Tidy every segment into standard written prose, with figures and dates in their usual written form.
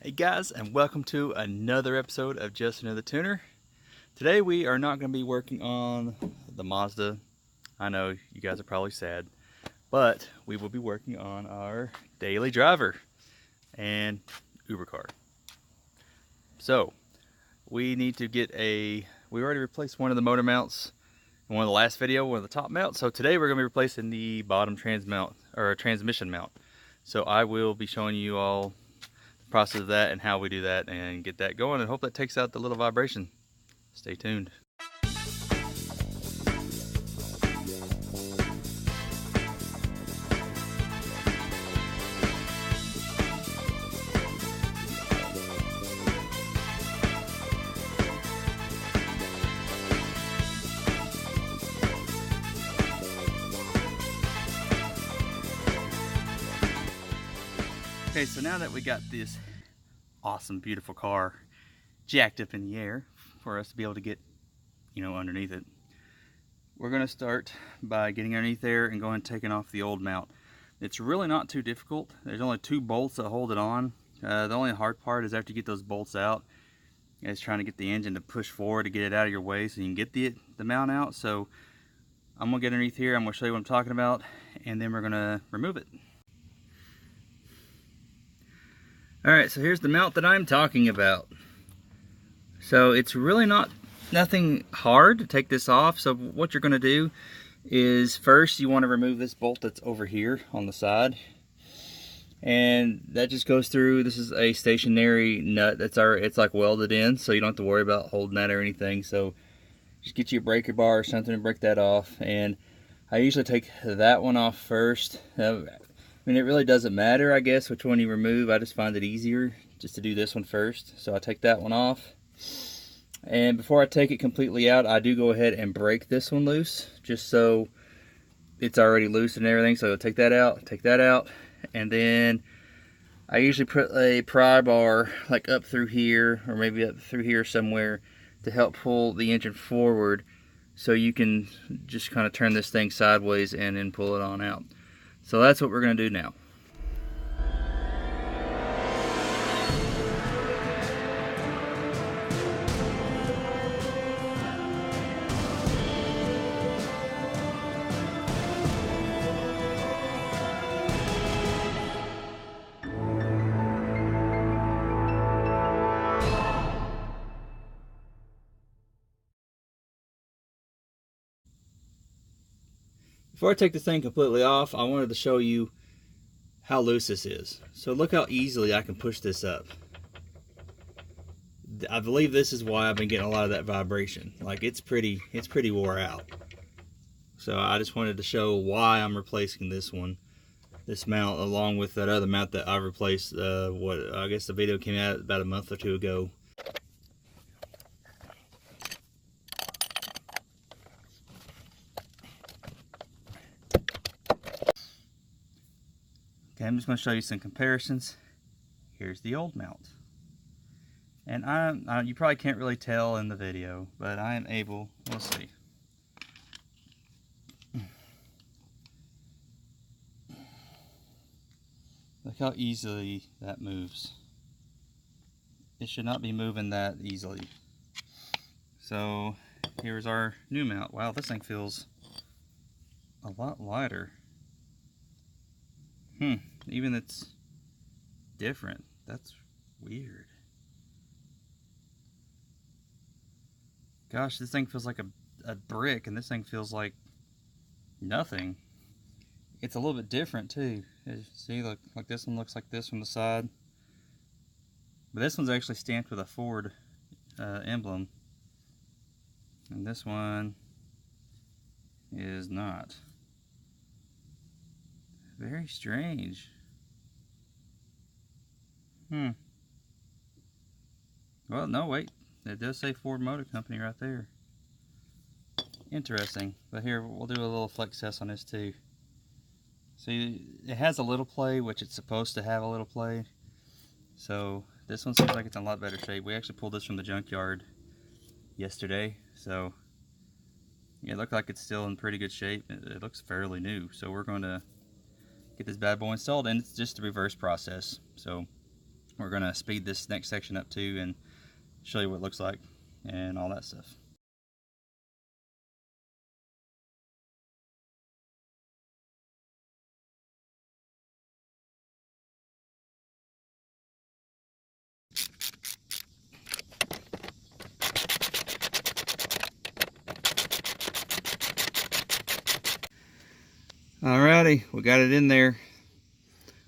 Hey guys, and welcome to another episode of Just Another Tuner. Today we are not going to be working on the Mazda. I know you guys are probably sad, but we will be working on our daily driver and Uber car. So we need to get we already replaced one of the motor mounts in one of the last video, one of the top mounts. So today we're going to be replacing the bottom transmission mount. So I will be showing you all process of that and how we do that and get that going, and hope that takes out the little vibration. Stay tuned. Okay, so now that we got this awesome, beautiful car jacked up in the air for us to be able to get, underneath it, we're going to start by getting underneath there and going and taking off the old mount. It's really not too difficult. There's only 2 bolts that hold it on. The only hard part is after you get those bolts out, is trying to get the engine to push forward to get it out of your way so you can get the mount out. So I'm going to get underneath here, I'm going to show you what I'm talking about, and then we're going to remove it. Alright, so here's the mount that I'm talking about. So it's really nothing hard to take this off. So what you're going to do is first you want to remove this bolt that's over here on the side. And that just goes through. This is a stationary nut it's like welded in, so you don't have to worry about holding that or anything. So just get you a breaker bar or something and break that off. And I usually take that one off first. I mean, it really doesn't matter, I guess, which one you remove. I just find it easier just to do this one first. So I take that one off. And before I take it completely out, I do go ahead and break this one loose, just so it's already loose and everything. So I'll take that out, and then I usually put a pry bar like up through here, or maybe up through here somewhere, to help pull the engine forward, so you can just kind of turn this thing sideways and then pull it on out. So that's what we're going to do now. Before I take this thing completely off, I wanted to show you how loose this is. So look how easily I can push this up. I believe this is why I've been getting a lot of that vibration. Like it's pretty wore out. So I just wanted to show why I'm replacing this mount, along with that other mount that I replaced. I guess the video came out about a month or 2 ago. Okay, I'm just going to show you some comparisons. Here's the old mount. And you probably can't really tell in the video, but I am able, we'll see. Look how easily that moves. It should not be moving that easily. So here's our new mount. Wow, this thing feels a lot lighter. Even it's different. That's weird. Gosh, this thing feels like a brick, and this thing feels like nothing. It's a little bit different too. See, look, like this one looks like this from the side, but this one's actually stamped with a Ford emblem, and this one is not. Very strange. Well, no, wait. It does say Ford Motor Company right there. Interesting. But here, we'll do a little flex test on this too. See, it has a little play, which it's supposed to have a little play. So this one seems like it's in a lot better shape. We actually pulled this from the junkyard yesterday. So yeah, it looked like it's still in pretty good shape. It looks fairly new. So we're going to get this bad boy installed, and it's just the reverse process. So We're gonna speed this next section up too and show you what it looks like and all that stuff. Alrighty, we got it in there.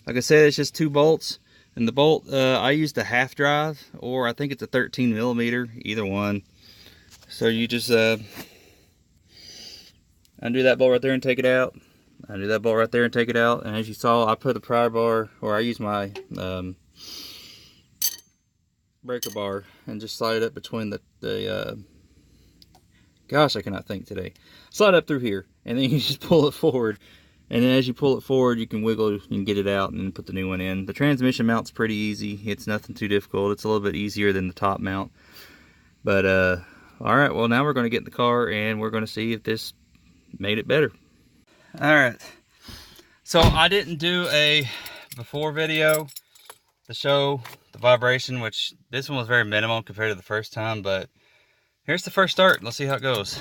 Like I said, it's just 2 bolts, and the bolt I used a half drive, or I think it's a 13 millimeter, either one. So you just undo that bolt right there and take it out. Undo that bolt right there and take it out. And as you saw, I put a pry bar, or I use my breaker bar, and just slide it up between the gosh, I cannot think today. Slide up through here, and then you just pull it forward. And then as you pull it forward, you can wiggle and get it out and then put the new one in. The transmission mount's pretty easy. It's nothing too difficult. It's a little bit easier than the top mount. But, alright, well now we're going to get in the car and we're going to see if this made it better. Alright, so I didn't do a before video to show the vibration, which this one was very minimal compared to the first time, but here's the first start. Let's see how it goes.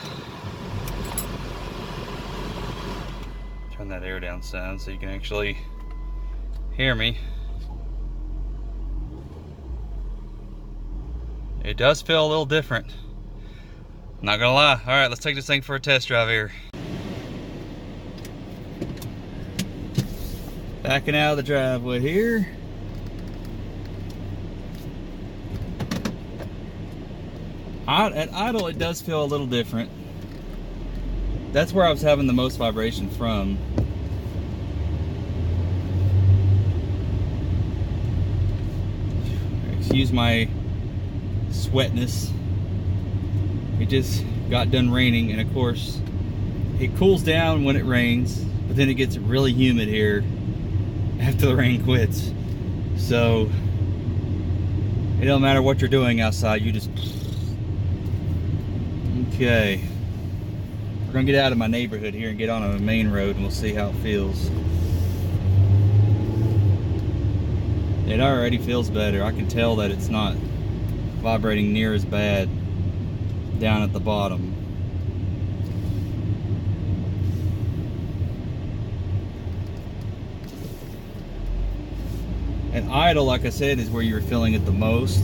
Turn that air down some so you can actually hear me. It does feel a little different. Not gonna lie. Alright, let's take this thing for a test drive here. Backing out of the driveway here. At idle, it does feel a little different. That's where I was having the most vibration from. Excuse my sweatness. It just got done raining, and of course it cools down when it rains, but then it gets really humid here after the rain quits. So it don't matter what you're doing outside, you just... Okay. We're gonna get out of my neighborhood here and get on a main road, and we'll see how it feels. It already feels better. I can tell that it's not vibrating near as bad down at the bottom. And idle, like I said, is where you're feeling it the most.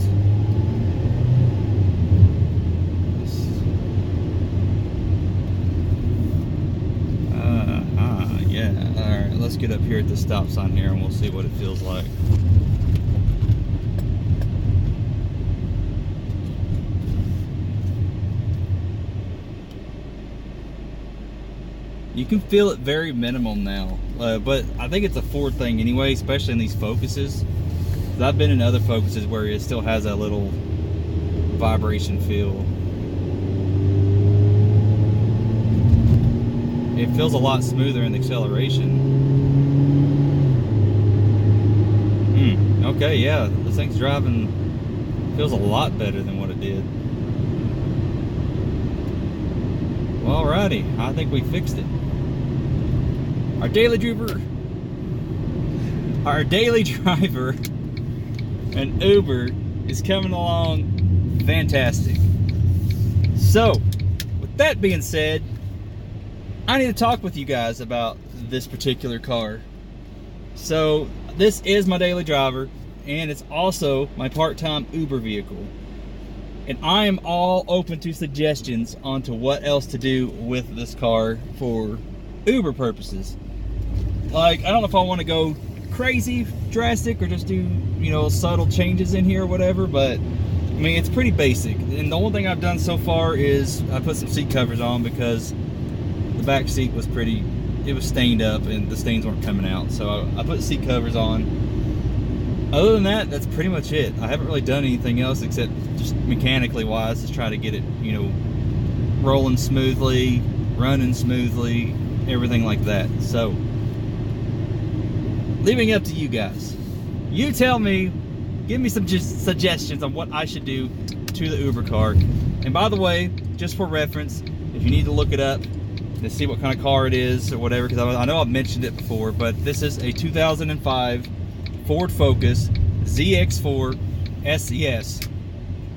Yeah, alright, let's get up here at the stop sign here and we'll see what it feels like. You can feel it very minimal now, but I think it's a Ford thing anyway, especially in these Focuses. I've been in other Focuses where it still has that little vibration feel. It feels a lot smoother in the acceleration. Okay, yeah, this thing's driving, feels a lot better than what it did. Well, alrighty, I think we fixed it. Our daily driver and Uber is coming along fantastic. So, with that being said, I need to talk with you guys about this particular car. So, this is my daily driver, and it's also my part-time Uber vehicle. And I am all open to suggestions onto what else to do with this car for Uber purposes. Like, I don't know if I want to go crazy drastic or just do, you know, subtle changes in here or whatever, but I mean, it's pretty basic. And the only thing I've done so far is I put some seat covers on because the back seat was it was stained up and the stains weren't coming out. So I put seat covers on. Other than that, that's pretty much it. I haven't really done anything else except just mechanically wise, just try to get it, you know, rolling smoothly, running smoothly, everything like that. So, leaving it up to you guys. You tell me, give me some suggestions on what I should do to the Uber car. And by the way, just for reference, if you need to look it up to see what kind of car it is or whatever, because I know I've mentioned it before, but this is a 2005 Ford Focus ZX4 SES.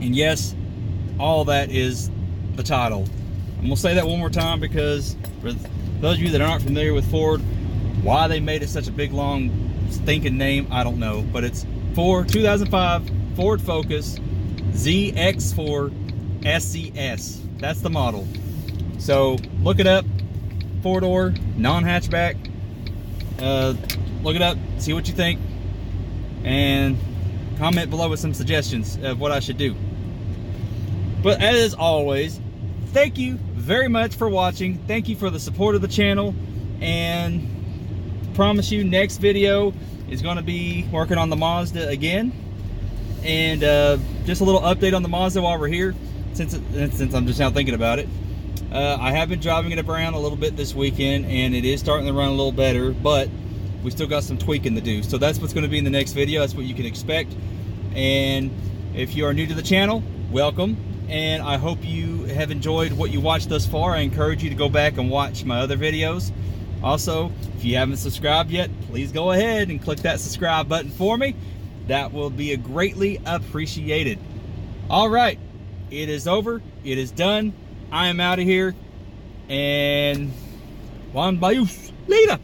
And yes, all that is the title. I'm gonna say that one more time because for those of you that aren't familiar with Ford, why they made it such a big long stinking name, I don't know, but it's 2005 Ford Focus ZX4 SES. That's the model. So look it up, 4-door, non-hatchback. Look it up, see what you think, and comment below with some suggestions of what I should do. But as always, thank you very much for watching. Thank you for the support of the channel, and promise you next video is going to be working on the Mazda again. And just a little update on the Mazda while we're here, since I'm just now thinking about it. I have been driving it around a little bit this weekend, and it is starting to run a little better, but we still got some tweaking to do. So that's what's going to be in the next video. That's what you can expect. And if you are new to the channel, welcome. And I hope you have enjoyed what you watched thus far. I encourage you to go back and watch my other videos. Also, if you haven't subscribed yet, please go ahead and click that subscribe button for me. That will be greatly appreciated. All right, it is over. It is done. I am out of here. And Juan Bayous, later.